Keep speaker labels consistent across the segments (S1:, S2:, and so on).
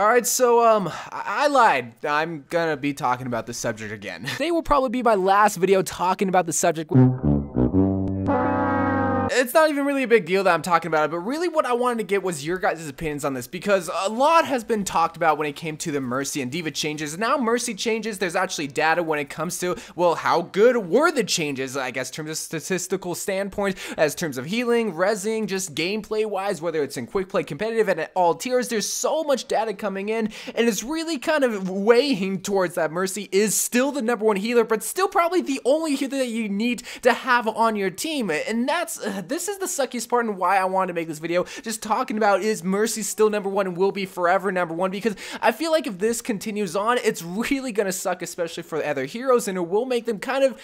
S1: Alright, so, I lied. I'm gonna be talking about this subject again.
S2: Today will probably be my last video talking about the subject.
S1: It's not even really a big deal that I'm talking about it, but really what I wanted to get was your guys' opinions on this, because a lot has been talked about when it came to the Mercy and Diva changes. Now Mercy changes, there's actually data when it comes to, well, how good were the changes, I guess, in terms of statistical standpoint, as terms of healing, rezzing, just gameplay-wise, whether it's in quick play, competitive, and at all tiers. There's so much data coming in, and it's really kind of weighing towards that Mercy is still the #1 healer, but still probably the only healer that you need to have on your team, and that's... this is the suckiest part and why I wanted to make this video, just talking about is Mercy still #1 and will be forever #1, because I feel like if this continues on, it's really gonna suck, especially for the other heroes, and it will make them kind of,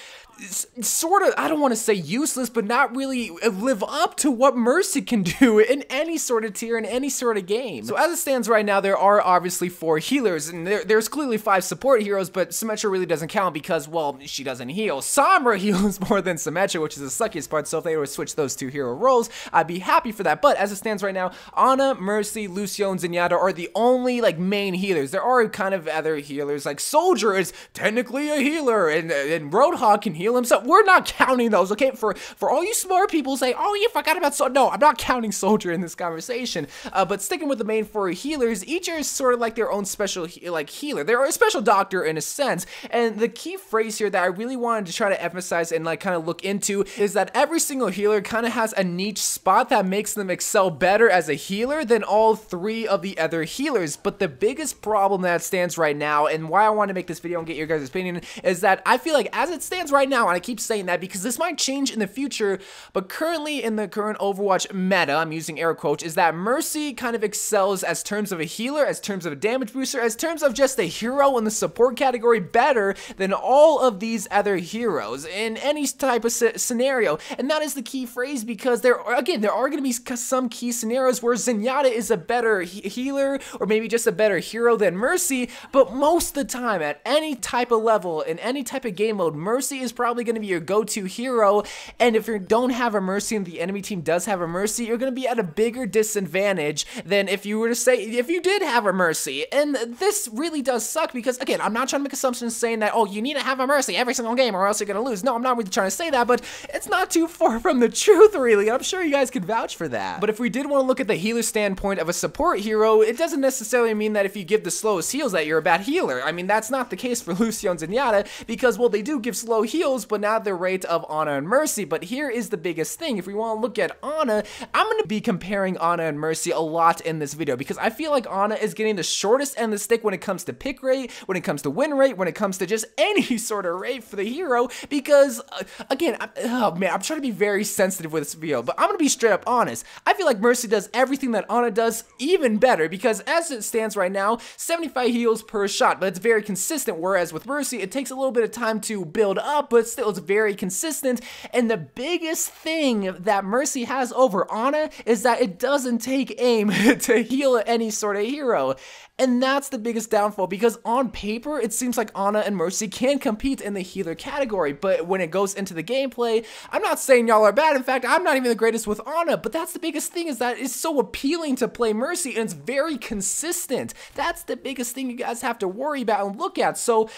S1: sort of, I don't want to say useless, but not really live up to what Mercy can do in any sort of tier, in any sort of game. So as it stands right now, there are obviously 4 healers, and there's clearly 5 support heroes, but Symmetra really doesn't count because, well, she doesn't heal. Sombra heals more than Symmetra, which is the suckiest part, so if they were to switch those 2 hero roles, I'd be happy for that. But as it stands right now, Ana, Mercy, Lucio, and Zenyatta are the only, like, main healers. There are kind of other healers, like Soldier is technically a healer, and Roadhog can heal himself. We're not counting those, okay? For all you smart people say, oh, you forgot about Soldier. No, I'm not counting Soldier in this conversation. But sticking with the main 4 healers, each are sort of like their own special, healer. They're a special doctor in a sense. And the key phrase here that I really wanted to try to emphasize and, like, kind of look into is that every single healer kind of has a niche spot that makes them excel better as a healer than all 3 of the other healers. But the biggest problem that stands right now, and why I want to make this video and get your guys' opinion, is that I feel like as it stands right now, and I keep saying that because this might change in the future, but currently in the current Overwatch meta, I'm using air quotes, is that Mercy kind of excels as terms of a healer, as terms of a damage booster, as terms of just a hero in the support category better than all of these other heroes in any type of scenario. And that is the key phrase, because there are going to be some key scenarios where Zenyatta is a better healer or maybe just a better hero than Mercy, but most of the time at any type of level in any type of game mode, Mercy is probably going to be your go-to hero. And if you don't have a Mercy and the enemy team does have a Mercy, you're going to be at a bigger disadvantage than if you were to say if you did have a Mercy. And this really does suck, because again, I'm not trying to make assumptions saying that, oh, you need to have a Mercy every single game or else you're going to lose. No, I'm not really trying to say that, but it's not too far from the truth, really. I'm sure you guys can vouch for that. But if we did want to look at the healer standpoint of a support hero, it doesn't necessarily mean that if you give the slowest heals that you're a bad healer. I mean, that's not the case for Lucio and Zenyatta, because, well, they do give slow heals, but not the rate of Ana and Mercy. But here is the biggest thing. If we want to look at Ana, I'm going to be comparing Ana and Mercy a lot in this video, because I feel like Ana is getting the shortest end of the stick when it comes to pick rate, when it comes to win rate, when it comes to just any sort of rate for the hero, because, again, oh man, I'm trying to be very sensitive with this video, but I'm going to be straight up honest. I feel like Mercy does everything that Ana does even better, because as it stands right now, 75 heals per shot, but it's very consistent, whereas with Mercy, it takes a little bit of time to build up, but still it's very consistent. And the biggest thing that Mercy has over Ana is that it doesn't take aim to heal any sort of hero. And that's the biggest downfall, because on paper, it seems like Ana and Mercy can compete in the healer category, but when it goes into the gameplay, I'm not saying y'all are bad. In fact, I'm not even the greatest with Ana, but that's the biggest thing, is that it's so appealing to play Mercy, and it's very consistent. That's the biggest thing you guys have to worry about and look at. So,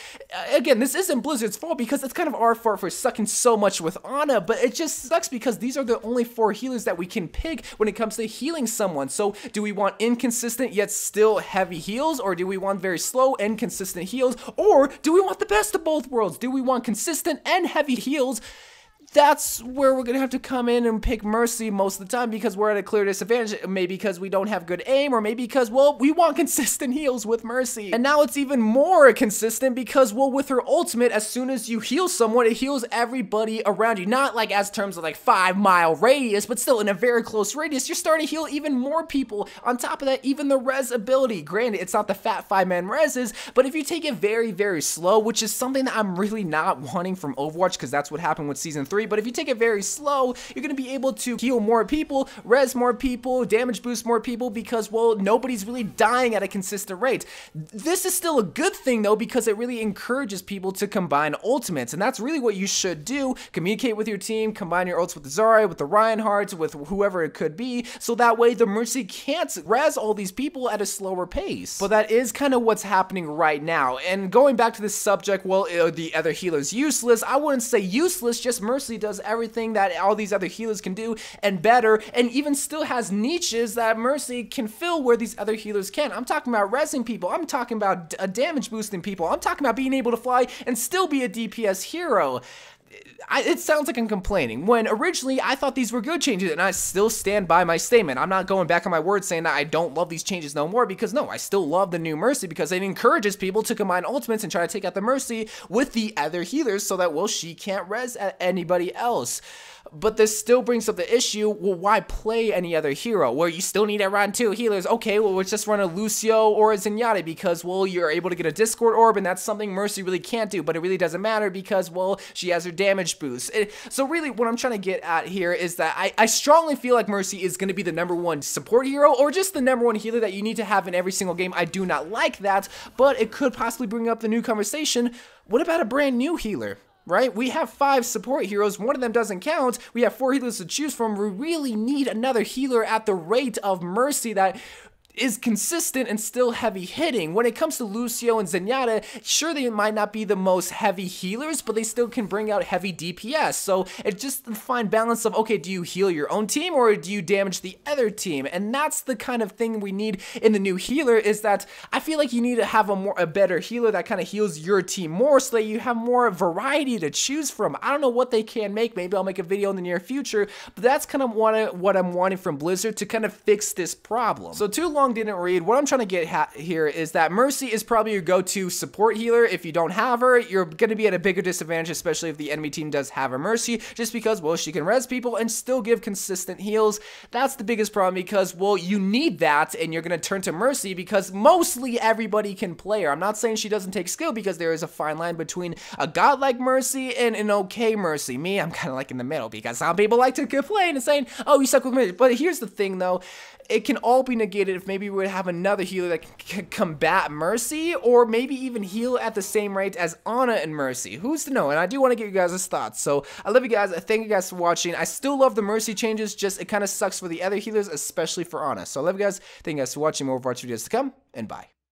S1: again, this isn't Blizzard's fault, because it's kind of our fault for sucking so much with Ana, but it just sucks because these are the only 4 healers that we can pick when it comes to healing someone. So, do we want inconsistent yet still heavy heals, or do we want very slow and consistent heals, or do we want the best of both worlds? Do we want consistent and heavy heals? That's where we're gonna have to come in and pick Mercy most of the time, because we're at a clear disadvantage. Maybe because we don't have good aim, or maybe because, well, we want consistent heals with Mercy. And now it's even more consistent because, well, with her ultimate, as soon as you heal someone, it heals everybody around you. Not like as terms of like 5-mile radius, but still in a very close radius, you're starting to heal even more people. On top of that, even the res ability. Granted, it's not the fat 5-man reses, but if you take it very, very slow, which is something that I'm really not wanting from Overwatch, because that's what happened with Season 3, trajectory, but if you take it very slow, you're going to be able to heal more people, res more people, damage boost more people because, well, nobody's really dying at a consistent rate. This is still a good thing though because it really encourages people to combine ultimates, and that's really what you should do. Communicate with your team, combine your ults with the Zarya, with the Reinhardt, with whoever it could be, so that way the Mercy can't res all these people at a slower pace. But that is kind of what's happening right now. And going back to this subject, well, the other healer's useless. I wouldn't say useless, just Mercy does everything that all these other healers can do and better, and even still has niches that Mercy can fill where these other healers can't. I'm talking about resing people, I'm talking about damage boosting people, I'm talking about being able to fly and still be a DPS hero. It sounds like I'm complaining, when originally I thought these were good changes, and I still stand by my statement. I'm not going back on my word saying that I don't love these changes no more, because no, I still love the new Mercy because it encourages people to combine ultimates and try to take out the Mercy with the other healers so that, well, she can't res anybody else. But this still brings up the issue, well, why play any other hero? Where you still need to run 2 healers. Okay, well, let's just run a Lucio or a Zenyatta because, well, you're able to get a Discord Orb, and that's something Mercy really can't do, but it really doesn't matter because, well, she has her damage boost. So really, what I'm trying to get at here is that I strongly feel like Mercy is going to be the #1 support hero, or just the #1 healer that you need to have in every single game. I do not like that, but it could possibly bring up the new conversation. What about a brand new healer? Right? We have 5 support heroes, one of them doesn't count, we have 4 healers to choose from. We really need another healer at the rate of Mercy that is consistent and still heavy hitting. When it comes to Lucio and Zenyatta, sure, they might not be the most heavy healers, but they still can bring out heavy DPS. So it's just the fine balance of, okay, do you heal your own team or do you damage the other team? And that's the kind of thing we need in the new healer, is that I feel like you need to have a better healer that kind of heals your team more so that you have more variety to choose from. I don't know what they can make. Maybe I'll make a video in the near future, but that's kind of what I'm wanting from Blizzard to kind of fix this problem. So too long didn't read. What I'm trying to get here is that Mercy is probably your go-to support healer. If you don't have her, you're going to be at a bigger disadvantage, especially if the enemy team does have a Mercy, just because, well, she can res people and still give consistent heals. That's the biggest problem because, well, you need that, and you're going to turn to Mercy because mostly everybody can play her. I'm not saying she doesn't take skill, because there is a fine line between a godlike Mercy and an okay Mercy. Me, I'm kind of like in the middle, because some people like to complain and saying, oh, you suck with Mercy. But here's the thing, though. It can all be negated if maybe we would have another healer that can combat Mercy, or maybe even heal at the same rate as Ana and Mercy. Who's to know? And I do want to get you guys' thoughts. So I love you guys. I thank you guys for watching. I still love the Mercy changes, just it kind of sucks for the other healers, especially for Ana. So I love you guys. Thank you guys for watching. More Overwatch videos to come, and bye.